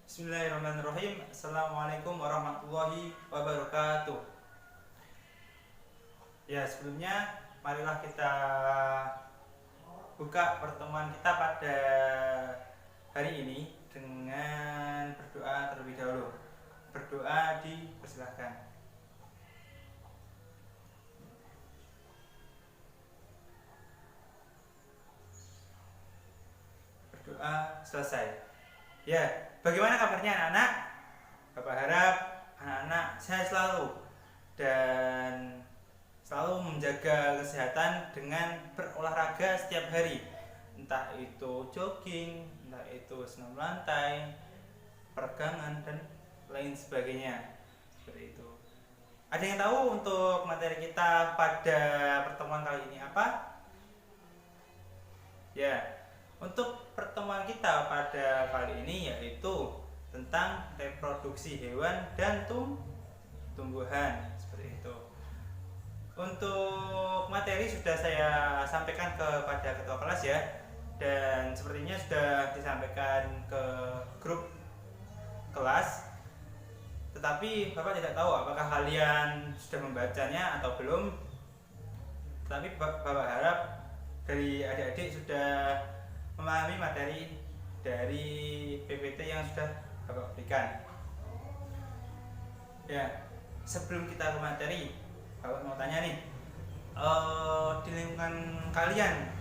Bismillahirrahmanirrahim. Assalamualaikum warahmatullahi wabarakatuh. Ya, sebelumnya marilah kita buka pertemuan kita pada hari ini dengan berdoa terlebih dahulu. Berdoa dipersilahkan. Berdoa selesai. Ya, bagaimana kabarnya anak-anak? Bapak harap anak-anak sehat selalu dan selalu menjaga kesehatan dengan berolahraga setiap hari. Entah itu jogging, entah itu senam lantai, peregangan dan lain sebagainya. Seperti itu. Ada yang tahu untuk materi kita pada pertemuan kali ini apa? Ya, untuk pertemuan kita pada kali ini yaitu tentang reproduksi hewan dan tumbuhan seperti itu. Untuk materi sudah saya sampaikan kepada ketua kelas ya, dan sepertinya sudah disampaikan ke grup kelas. Tetapi Bapak tidak tahu apakah kalian sudah membacanya atau belum. Tetapi Bapak harap dari adik-adik sudah memahami materi dari PPT yang sudah Bapak berikan. Ya, sebelum kita ke materi, Bapak mau tanya nih, di lingkungan kalian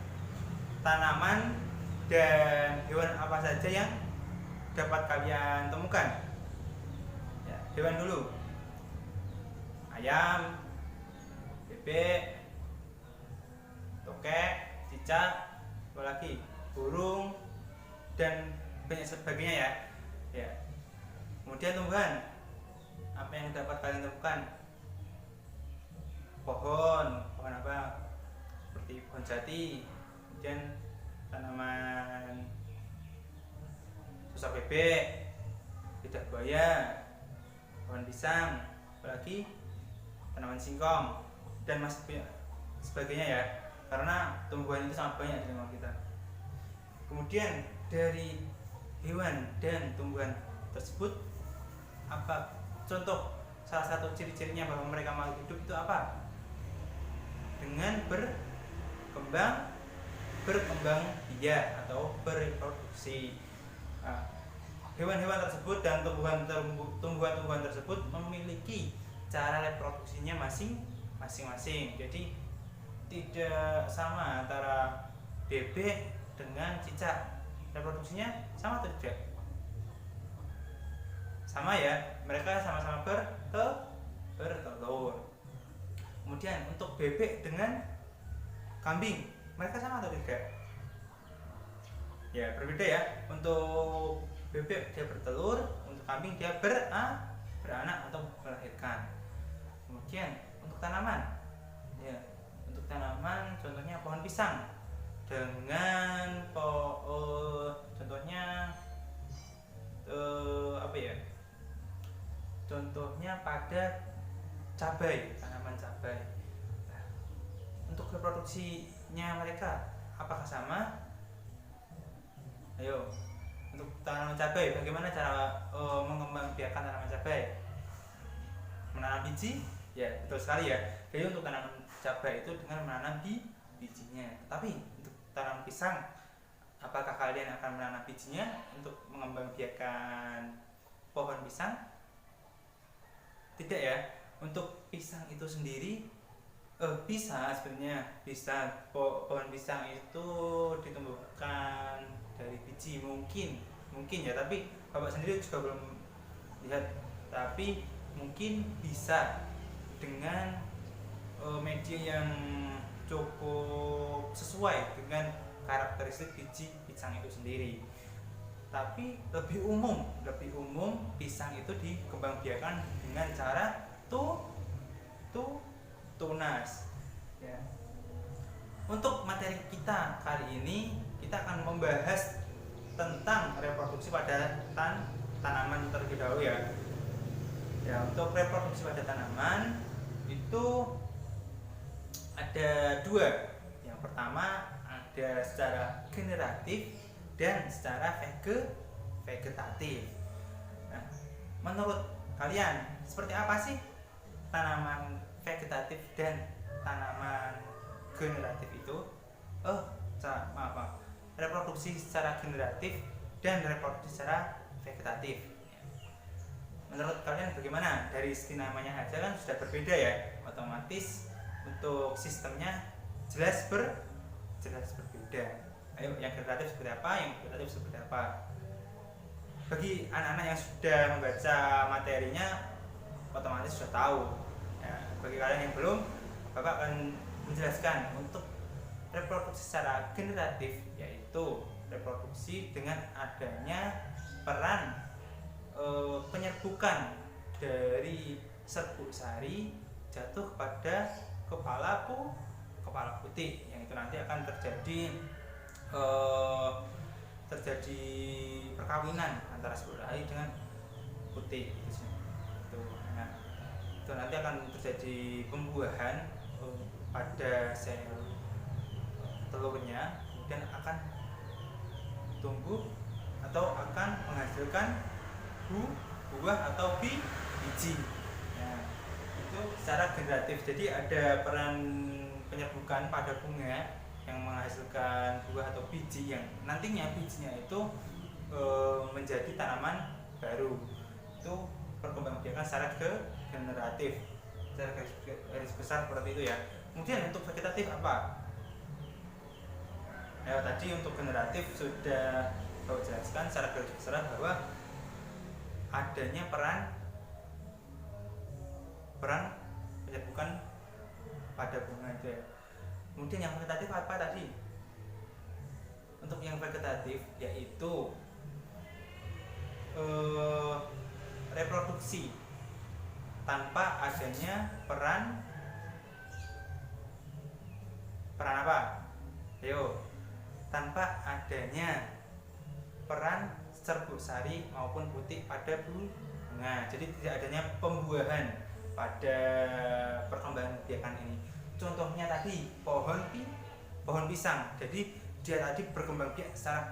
tanaman dan hewan apa saja yang dapat kalian temukan? Ya, hewan dulu. Ayam, bebek, tokek, cicak, apalagi burung dan banyak sebagainya ya. Ya. Kemudian tumbuhan, apa yang dapat kalian temukan? Pohon apa? Seperti pohon jati, kemudian tanaman susah bebek, lidah buaya, pohon pisang, apalagi tanaman singkong dan masih sebagainya ya. Karena tumbuhan itu sangat banyak di lingkungan kita. Kemudian dari hewan dan tumbuhan tersebut, apa contoh salah satu ciri-cirinya bahwa mereka makhluk hidup itu apa? Dengan berkembang biak atau bereproduksi. Nah, hewan-hewan tersebut dan tumbuhan-tumbuhan tersebut memiliki cara reproduksinya masing-masing. Jadi tidak sama antara bebek dengan cicak. Reproduksinya sama atau tidak? Sama ya, mereka sama-sama bertelur. Kemudian untuk bebek dengan kambing, mereka sama atau tidak? Ya, berbeda ya. Untuk bebek dia bertelur, untuk kambing dia beranak atau melahirkan. Kemudian untuk tanaman, ya, untuk tanaman contohnya pohon pisang dengan contohnya apa ya? Contohnya pada cabai, tanaman cabai. Nah, untuk reproduksinya mereka apakah sama? Ayo, untuk tanaman cabai bagaimana cara mengembangbiakan tanaman cabai? Menanam biji? Ya, betul sekali ya. Jadi untuk tanaman cabai itu dengan menanam bijinya. Tapi untuk tanam pisang, apakah kalian akan menanam bijinya untuk mengembangbiakan pohon pisang? Tidak ya. Untuk pisang itu sendiri bisa sebenarnya bisa pohon pisang itu ditumbuhkan dari biji mungkin ya, tapi Bapak sendiri juga belum lihat. Tapi mungkin bisa dengan media yang cukup sesuai dengan karakteristik biji pisang itu sendiri. Tapi lebih umum pisang itu dikembangbiakan dengan cara tunas ya. Untuk materi kita kali ini kita akan membahas tentang reproduksi pada tanaman terlebih dahulu ya. Ya, untuk reproduksi pada tanaman itu ada dua. Yang pertama ada secara generatif dan secara vegetatif. Nah, menurut kalian seperti apa sih tanaman vegetatif dan tanaman generatif itu? Maaf, reproduksi secara generatif dan reproduksi secara vegetatif. Menurut kalian bagaimana? Dari segi namanya aja kan sudah berbeda ya, otomatis untuk sistemnya jelas berbeda. Ayo, yang generatif seperti apa, yang vegetatif seperti apa? Bagi anak-anak yang sudah membaca materinya, otomatis sudah tahu. Ya, bagi kalian yang belum, Bapak akan menjelaskan untuk reproduksi secara generatif, yaitu reproduksi dengan adanya peran penyerbukan dari serbuk sari jatuh pada kepala putih, yang itu nanti akan terjadi perkawinan antara serbuk sari dengan putih itu. Nah, itu nanti akan terjadi pembuahan pada sel telurnya, kemudian akan tumbuh atau akan menghasilkan buah atau biji. Nah, itu secara generatif. Jadi ada peran penyerbukan pada bunga yang menghasilkan buah atau biji yang nantinya bijinya itu menjadi tanaman baru. Itu perkembangbiakan secara generatif. Secara garis besar seperti itu ya. Kemudian untuk vegetatif apa? Ya, tadi untuk generatif sudah saya jelaskan secara garis besar bahwa adanya peran penyerbukan pada bunga itu ya. Kemudian yang vegetatif apa tadi? Untuk yang vegetatif yaitu reproduksi tanpa adanya peran apa? Ayo, tanpa adanya peran serbuk sari maupun putih pada bunga. Jadi tidak adanya pembuahan pada perkembangan biakan ini. Contohnya tadi pohon pisang. Jadi dia tadi berkembang biak secara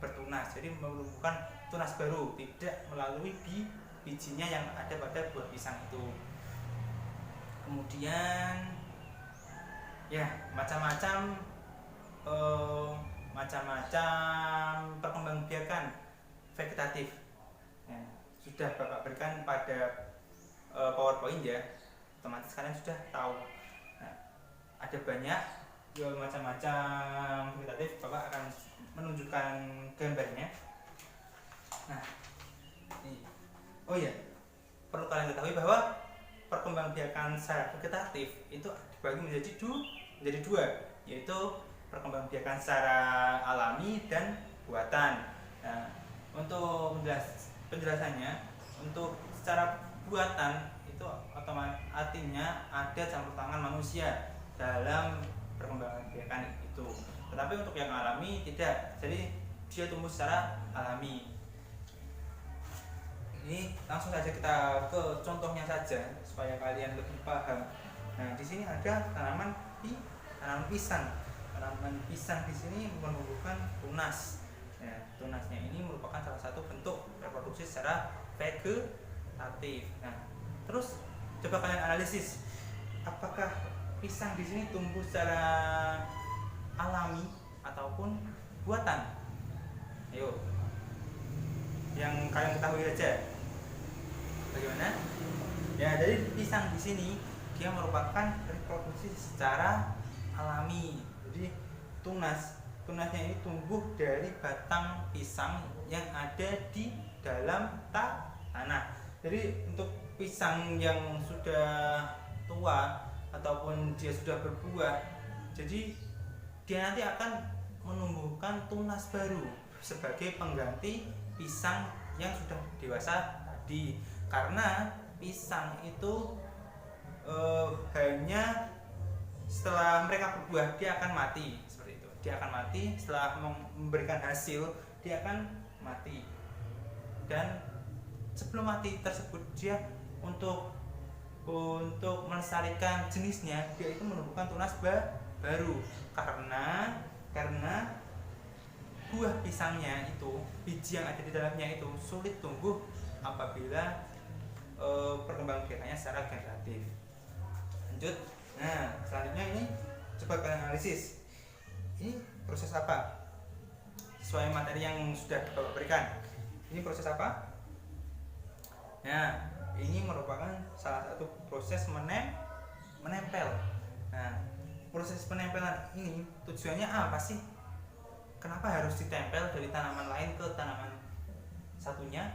bertunas. Jadi menumbuhkan tunas baru, tidak melalui bijinya yang ada pada buah pisang itu. Kemudian ya macam-macam perkembangbiakan vegetatif ya, sudah Bapak berikan pada PowerPoint ya, otomatis kalian sudah tahu. Nah, ada banyak macam-macam vegetatif, Bapak akan menunjukkan gambarnya. Nah, oh ya, perlu kalian ketahui bahwa perkembangbiakan secara vegetatif itu dibagi menjadi dua, yaitu perkembangbiakan secara alami dan buatan. Nah, untuk penjelasannya, untuk secara buatan itu artinya ada campur tangan manusia dalam perkembangbiakan itu. Tetapi untuk yang alami tidak, jadi dia tumbuh secara alami. Ini langsung saja kita ke contohnya saja supaya kalian lebih paham. Nah, di sini ada tanaman pisang. Tanaman pisang di sini menumbuhkan tunas. Ya, tunasnya ini merupakan salah satu bentuk reproduksi secara vegetatif. Nah, terus coba kalian analisis, apakah pisang di sini tumbuh secara alami ataupun buatan? Ayo, yang kalian ketahui aja. Bagaimana? Ya, dari pisang di sini dia merupakan reproduksi secara alami. Jadi tunasnya ini tumbuh dari batang pisang yang ada di dalam tanah. Jadi untuk pisang yang sudah tua ataupun dia sudah berbuah, jadi dia nanti akan menumbuhkan tunas baru sebagai pengganti pisang yang sudah dewasa tadi. Karena pisang itu hanya setelah mereka berbuah dia akan mati, seperti itu. Dia akan mati setelah memberikan hasil, dia akan mati. Dan sebelum mati tersebut dia untuk melestarikan jenisnya, dia itu menumbuhkan tunas baru. Karena buah pisangnya itu, biji yang ada di dalamnya itu sulit tumbuh apabila perkembangbiakannya secara generatif. Lanjut. Nah, selanjutnya ini coba kalian analisis. Ini proses apa? Sesuai materi yang sudah Bapak berikan. Ini proses apa? Nah, ini merupakan salah satu proses menempel. Nah, proses penempelan ini tujuannya apa sih? Kenapa harus ditempel dari tanaman lain ke tanaman satunya?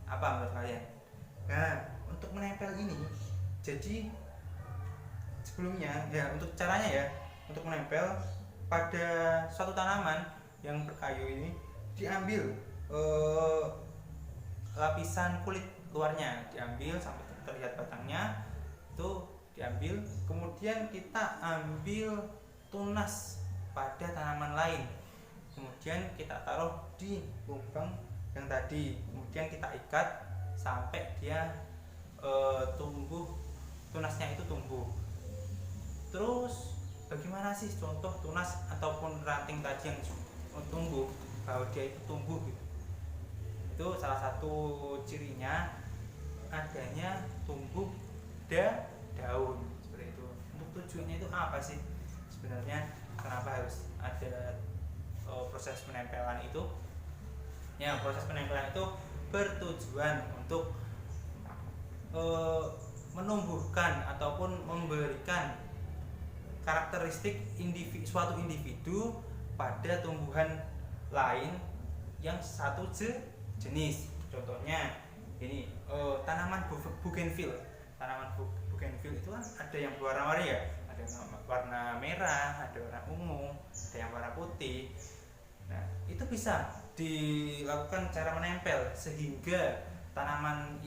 Apa menurut kalian? Nah, untuk menempel ini, jadi sebelumnya ya untuk caranya ya, untuk menempel pada suatu tanaman yang berkayu ini diambil lapisan kulit luarnya, diambil sampai terlihat batangnya, itu diambil, kemudian kita ambil tunas pada tanaman lain, kemudian kita taruh di lubang yang tadi, kemudian kita ikat sampai dia tumbuh, tunasnya itu tumbuh. Terus bagaimana sih contoh tunas ataupun ranting tadi yang tumbuh, bahwa dia itu tumbuh gitu? Itu salah satu cirinya adanya tumbuh daun seperti itu. Untuk tujuannya itu apa sih sebenarnya, kenapa harus ada proses penempelan itu? Ya, proses penempelan itu bertujuan untuk menumbuhkan ataupun memberikan karakteristik suatu individu pada tumbuhan lain yang satu jenis. Contohnya ini tanaman bougainville. Tanaman bougainville itu kan ada yang berwarna-warni ya, ada yang warna merah, ada warna ungu, ada yang warna putih. Nah, itu bisa dilakukan cara menempel sehingga tanaman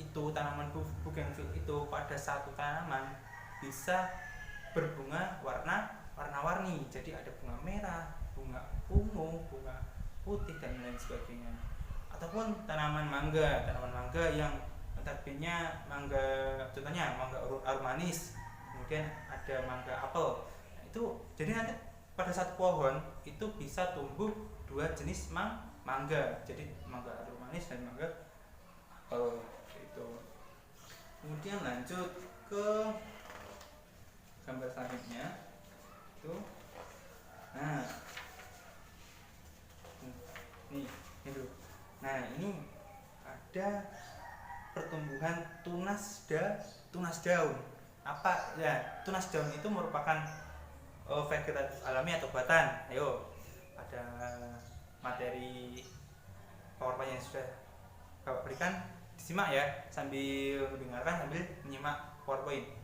bougainville itu pada satu tanaman bisa berbunga warna-warni. Jadi ada bunga merah, bunga ungu, bunga putih dan lain sebagainya. Ataupun tanaman mangga yang notabene mangga, contohnya mangga aromanis, kemudian ada mangga apel. Nah, itu jadi nanti pada satu pohon itu bisa tumbuh dua jenis mangga, jadi mangga aromanis dan mangga apel itu. Kemudian lanjut ke gambar selanjutnya itu. Nah, nih itu. Nah, ini ada pertumbuhan tunas daun. Apa ya? Tunas daun itu merupakan vegetatif alami atau buatan. Ayo, ada materi PowerPoint yang sudah Bapak berikan, disimak ya, sambil mendengarkan sambil menyimak PowerPoint.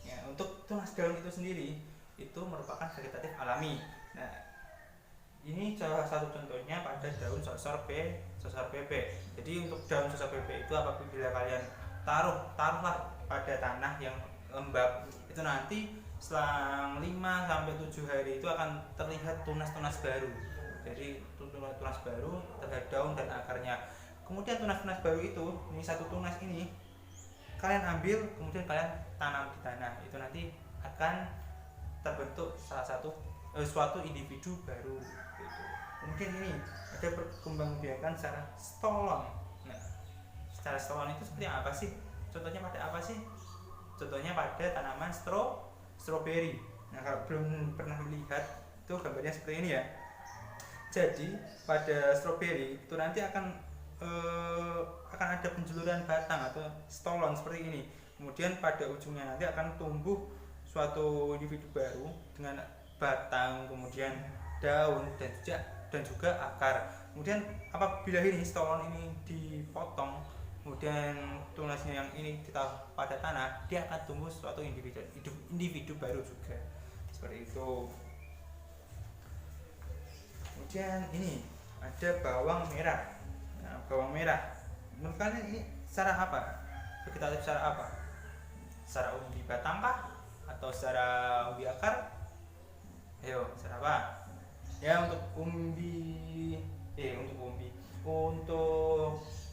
Ya, untuk tunas daun itu sendiri itu merupakan vegetatif alami. Nah, ini salah satu contohnya pada daun sosor PP. Jadi untuk daun sosor PP itu apabila kalian taruhlah pada tanah yang lembab, itu nanti selang 5 sampai 7 hari itu akan terlihat tunas-tunas baru. Jadi tunas baru terhadap daun dan akarnya. Kemudian tunas-tunas baru itu, ini satu tunas ini kalian ambil, kemudian kalian tanam di tanah, itu nanti akan terbentuk suatu individu baru gitu. Kemudian ini ada perkembangbiakan secara stolon. Nah, secara stolon itu seperti apa sih? Contohnya pada apa sih? Contohnya pada tanaman stroberi. Nah, kalau belum pernah melihat itu gambarnya seperti ini ya. Jadi pada stroberi itu nanti akan ada penjuluran batang atau stolon seperti ini. Kemudian pada ujungnya nanti akan tumbuh suatu individu baru dengan batang, kemudian daun dan juga akar. Kemudian apabila ini stolon ini dipotong, kemudian tunasnya yang ini ditaruh pada tanah, dia akan tumbuh suatu individu baru juga. Seperti itu. Kemudian ini ada bawang merah. Nah, bawang merah, menurut kalian ini secara apa? Vegetatif secara apa? Secara umbi batang kah? Atau secara umbi akar? Ayo, secara apa? Ya, untuk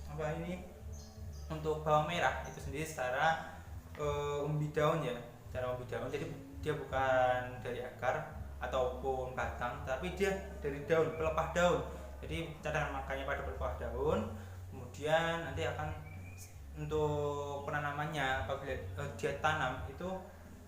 apa ini? Untuk bawang merah itu sendiri secara umbi daun ya, secara umbi daun. Jadi dia bukan dari akar ataupun batang, tapi dia dari daun, pelepah daun. Jadi cadangan makannya pada pelepah daun, Kemudian nanti akan untuk penanamannya apabila dia tanam itu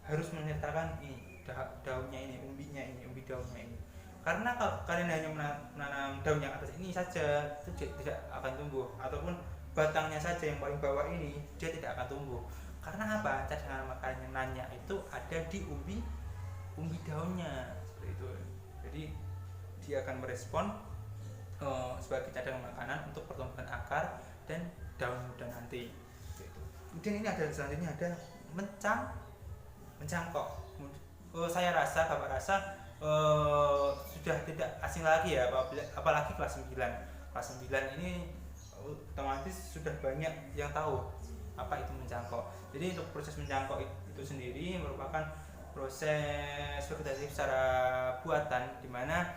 harus menyertakan ini daunnya ini, umbi daunnya ini. Karena kalau kalian hanya menanam daun yang atas ini saja, itu tidak akan tumbuh, ataupun batangnya saja yang paling bawah ini dia tidak akan tumbuh. Karena apa? Cadangan makanannya itu ada di umbi daunnya seperti itu. Jadi dia akan merespon sebagai cadangan makanan untuk pertumbuhan akar dan daun muda nanti. Kemudian ini ada selanjutnya ada mencangkok. Saya rasa bapak rasa sudah tidak asing lagi ya, apalagi kelas 9. Kelas 9 ini otomatis sudah banyak yang tahu apa itu mencangkok. Jadi untuk proses mencangkok itu sendiri merupakan proses vegetatif secara buatan, di mana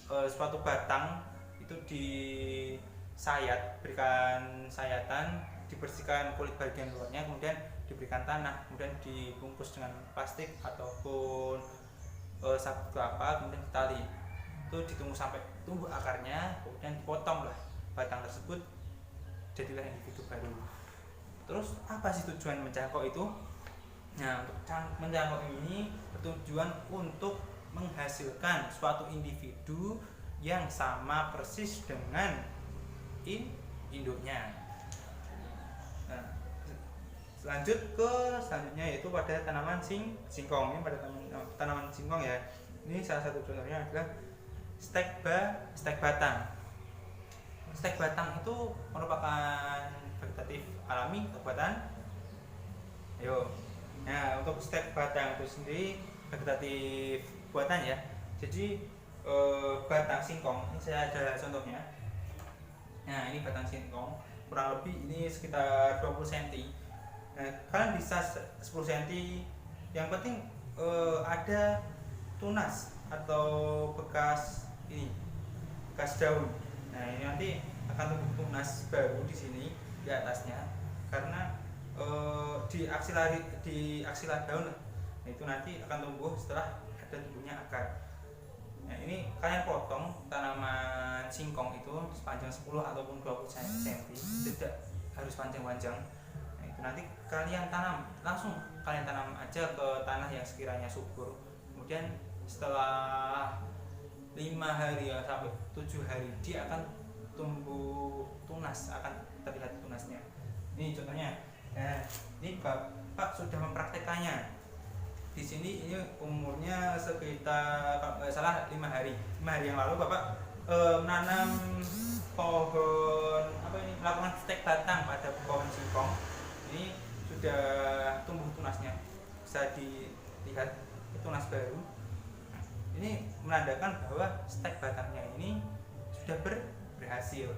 suatu batang itu disayat, berikan sayatan, dibersihkan kulit bagian luarnya, kemudian diberikan tanah, kemudian dibungkus dengan plastik ataupun sabut kelapa, kemudian ditali. Itu ditunggu sampai tumbuh akarnya, kemudian dipotong lah batang tersebut, jadilah individu baru. Terus apa sih tujuan mencangkok itu? Nah, untuk mencangkok ini bertujuan untuk menghasilkan suatu individu yang sama persis dengan induknya. Nah, selanjutnya yaitu pada tanaman singkong. Ini pada tanaman singkong ya. Ini salah satu contohnya adalah stek batang. Stek batang itu merupakan vegetatif alami atau buatan. Ayo. Nah, untuk stek batang itu sendiri vegetatif buatan ya. Jadi batang singkong ini saya ada contohnya. Nah, ini batang singkong kurang lebih ini sekitar 20 cm. Nah, kalian bisa 10 cm. Yang penting ada tunas atau bekas daun. Nah, ini nanti akan tumbuh tunas baru di sini di atasnya, karena di aksilar daun. Nah, itu nanti akan tumbuh setelah ada tumbuhnya akar. Nah, ini kalian potong tanaman singkong itu sepanjang 10 ataupun 20 cm, tidak harus panjang-panjang. Nah, itu nanti kalian langsung tanam aja ke tanah yang sekiranya subur. Kemudian setelah 5 hari ya, sampai 7 hari dia akan tumbuh tunas, akan terlihat tunasnya. Ini contohnya. Nah, ini Bapak sudah mempraktekannya. Di sini ini umurnya sekitar kalau nggak salah 5 hari. 5 hari yang lalu Bapak menanam pohon melakukan stek batang pada pohon singkong. Ini sudah tumbuh tunasnya, bisa dilihat tunas baru. Ini menandakan bahwa stek batangnya ini sudah berhasil.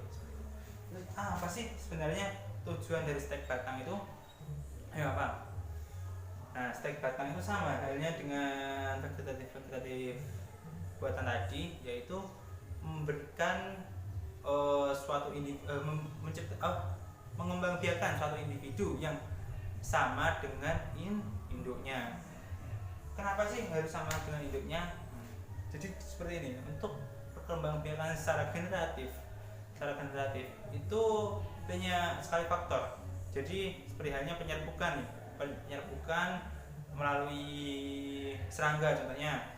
Apa sih sebenarnya tujuan dari stek batang itu? Ayo apa? Nah, stek batang itu sama halnya dengan vegetatif buatan tadi, yaitu memberikan mengembangbiakan suatu individu yang sama dengan induknya. Kenapa sih harus sama dengan induknya? Jadi seperti ini, untuk perkembangbiakan secara generatif itu banyak sekali faktor. Jadi seperti halnya penyerbukan melalui serangga contohnya.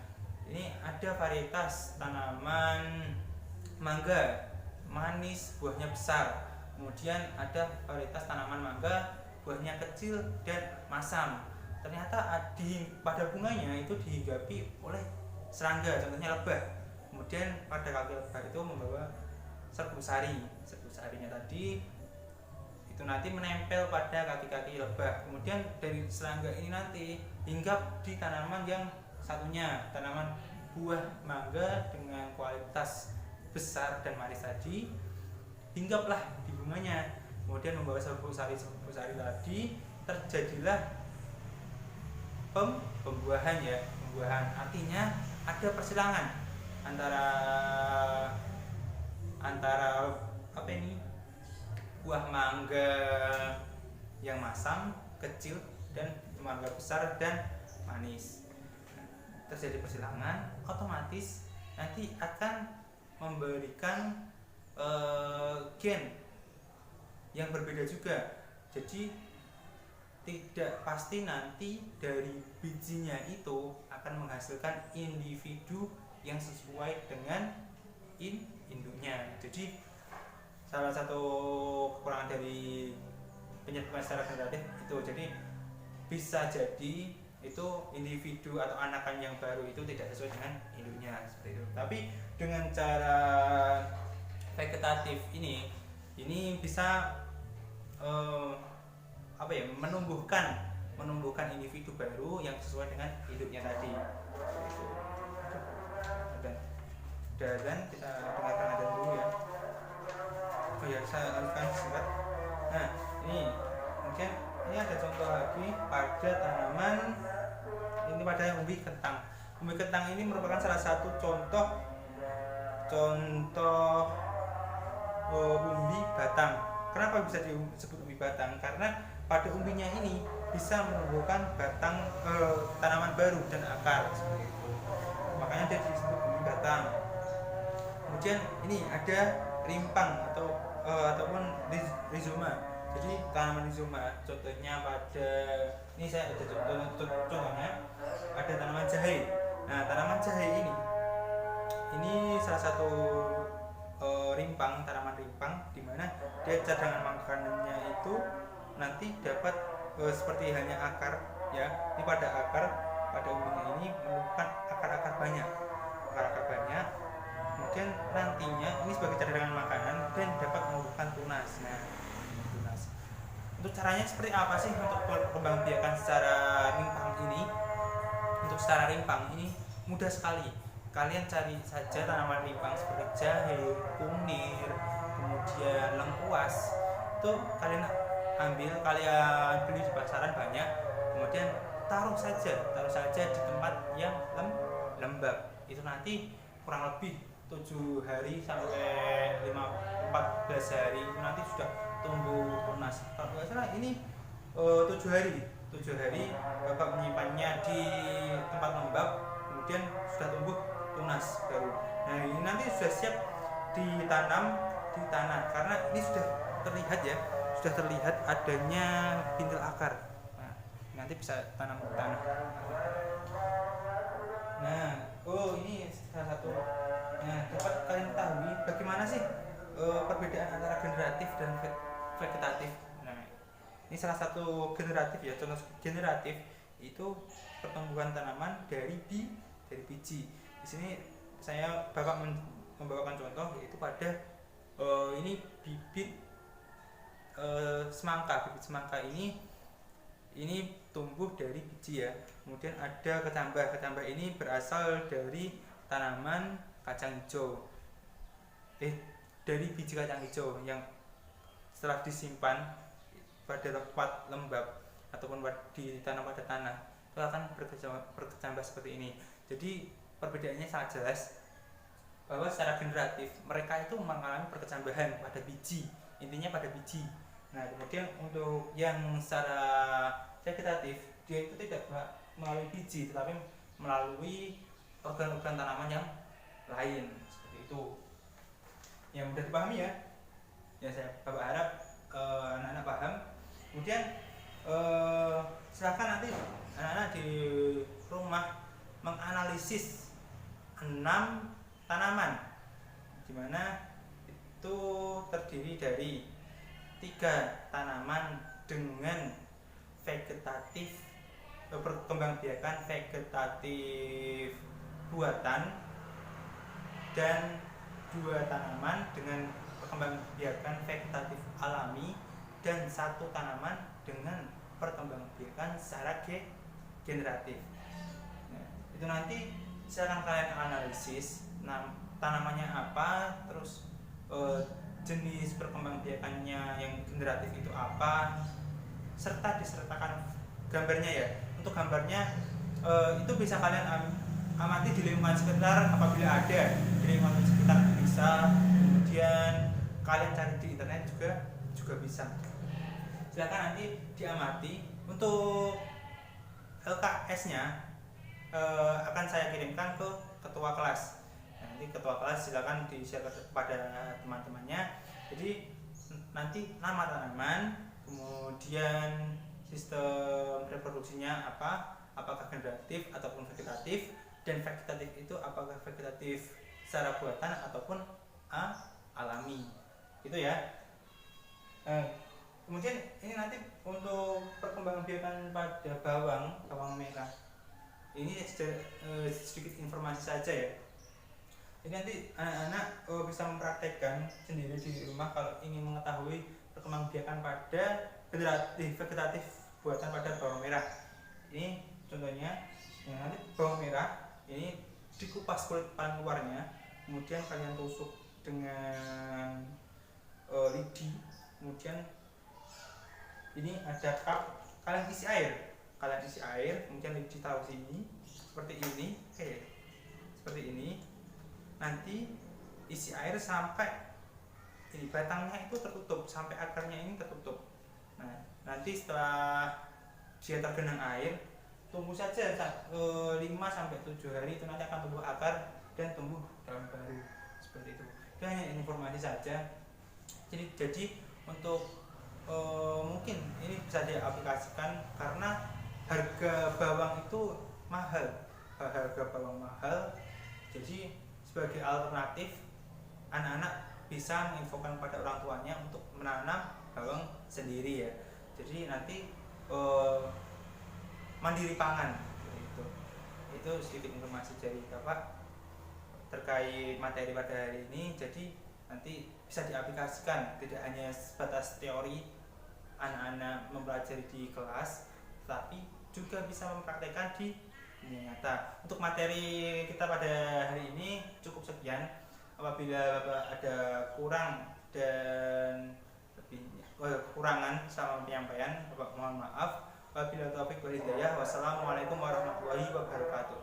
Ini ada varietas tanaman mangga manis, buahnya besar. Kemudian ada varietas tanaman mangga, buahnya kecil dan masam. Ternyata pada bunganya itu dihinggapi oleh serangga, contohnya lebah. Kemudian pada kaki lebah itu membawa serbu sarinya tadi itu nanti menempel pada kaki-kaki lebah. Kemudian dari serangga ini nanti hinggap di tanaman yang satunya, tanaman buah mangga dengan kualitas besar dan manis tadi, hinggaplah di bunganya, kemudian membawa serbu sari tadi, terjadilah pembuahan. Artinya ada persilangan antara buah mangga yang masam, kecil, dan mangga besar dan manis. Terjadi persilangan, otomatis nanti akan memberikan gen yang berbeda juga. Jadi tidak pasti nanti dari bijinya itu akan menghasilkan individu yang sesuai dengan induknya. Jadi salah satu kekurangan dari penyerbukan secara generatif itu, jadi bisa jadi itu individu atau anakan yang baru itu tidak sesuai dengan induknya seperti itu. Tapi dengan cara vegetatif ini bisa menumbuhkan individu baru yang sesuai dengan induknya tadi. Dan kita dengarkan aja dulu ya. Oh ya, saya lanjutkan singkat. Nah, ini mungkin ini ada contoh lagi pada tanaman ini, pada umbi kentang. Umbi kentang ini merupakan salah satu contoh umbi batang. Kenapa bisa disebut umbi batang? Karena pada umbinya ini bisa menumbuhkan batang tanaman baru dan akar seperti itu. Makanya dia disebut umbi batang. Kemudian ini ada rimpang ataupun rhizoma. Jadi tanaman rhizoma contohnya pada ini saya ada contohnya ada tanaman jahe. Nah, tanaman jahe ini salah satu tanaman rimpang di mana dia cadangan makanannya itu nanti dapat seperti hanya akar ya. Ini pada umumnya ini menumbuhkan akar-akar banyak. Kemudian nantinya ini sebagai cadangan makanan dan dapat menumbuhkan tunas. Nah, tunas. Untuk caranya seperti apa sih untuk perkembangbiakan secara rimpang ini? Untuk secara rimpang ini mudah sekali. Kalian cari saja tanaman rimpang seperti jahe, kunir, kemudian lengkuas. Itu kalian ambil, kalian beli di pasaran banyak. Kemudian taruh saja di tempat yang lembab. Itu nanti kurang lebih 7 hari sampai 14 hari itu nanti sudah tumbuh tunas. Kalau nggak salah ini 7 hari Bapak menyimpannya di tempat lembab, kemudian sudah tumbuh tunas baru. Nah, ini nanti sudah siap ditanam di tanah karena ini sudah terlihat adanya pintil akar. Nah, nanti bisa tanam di tanah. Nah, ini salah satu. Nah, dapat kalian ketahui bagaimana sih perbedaan antara generatif dan vegetatif. Nah, ini salah satu generatif ya. Contoh generatif itu pertumbuhan tanaman dari biji. Di sini Bapak membawakan contoh yaitu pada ini bibit semangka. Bibit semangka ini tumbuh dari biji ya. Kemudian ada kecambah ini berasal dari tanaman kacang hijau. Dari biji kacang hijau yang setelah disimpan pada tempat lembab ataupun ditanam pada tanah itu akan berkecambah seperti ini. Jadi perbedaannya sangat jelas bahwa secara generatif mereka itu mengalami perkecambahan pada biji, intinya pada biji. Nah, kemudian untuk yang secara vegetatif dia itu tidak melalui biji tetapi melalui organ-organ tanaman yang lain seperti itu. Yang mudah dipahami ya. Saya harap anak-anak paham. Kemudian silakan nanti anak-anak di rumah menganalisis 6 tanaman di mana itu terdiri dari 3 tanaman dengan perkembangbiakan vegetatif buatan dan 2 tanaman dengan perkembangbiakan vegetatif alami dan 1 tanaman dengan perkembangbiakan secara generatif. Nah, itu nanti silakan kalian analisis tanamannya apa, terus jenis perkembangbiakannya yang generatif itu apa, serta disertakan gambarnya ya. Untuk gambarnya itu bisa kalian amati di lingkungan sekitar apabila ada di lingkungan sekitar bisa, kemudian kalian cari di internet juga bisa. Silakan nanti diamati. Untuk LKS-nya akan saya kirimkan ke ketua kelas. Nanti ketua kelas silakan di-share kepada teman-temannya. Jadi nanti nama tanaman, kemudian sistem reproduksinya apakah generatif ataupun vegetatif, dan vegetatif itu apakah vegetatif secara buatan ataupun alami, gitu ya. Kemudian ini nanti untuk perkembangbiakan pada bawang merah, ini sedikit informasi saja ya. Jadi nanti anak-anak bisa mempraktekkan sendiri di rumah kalau ingin mengetahui perkembangbiakan pada vegetatif buatan pada bawang merah. Ini contohnya, nanti bawang merah ini dikupas kulit paling luarnya, kemudian kalian tusuk dengan lidi, kemudian ini ada cup, kalian isi air, kemudian lidi taruh sini seperti ini, seperti ini. Nanti isi air sampai ini batangnya itu tertutup, sampai akarnya ini tertutup. Nah, nanti setelah dia tergenang air, tunggu saja 5-7 hari, itu nanti akan tumbuh akar dan tumbuh daun baru seperti itu. Itu hanya informasi saja. Jadi untuk mungkin ini bisa diaplikasikan karena harga bawang itu mahal, jadi sebagai alternatif anak-anak bisa menginfokan pada orang tuanya untuk menanam bawang sendiri ya. Jadi nanti mandiri pangan itu sedikit informasi dari Bapak terkait materi pada hari ini. Jadi nanti bisa diaplikasikan, tidak hanya sebatas teori anak-anak mempelajari di kelas, tapi juga bisa mempraktekkan di nyata. Untuk materi kita pada hari ini cukup sekian. Apabila Bapak ada kurang dan kekurangan sama penyampaian, Bapak mohon maaf. Wabillahi taufiq wal hidayah. Wassalamualaikum warahmatullahi wabarakatuh.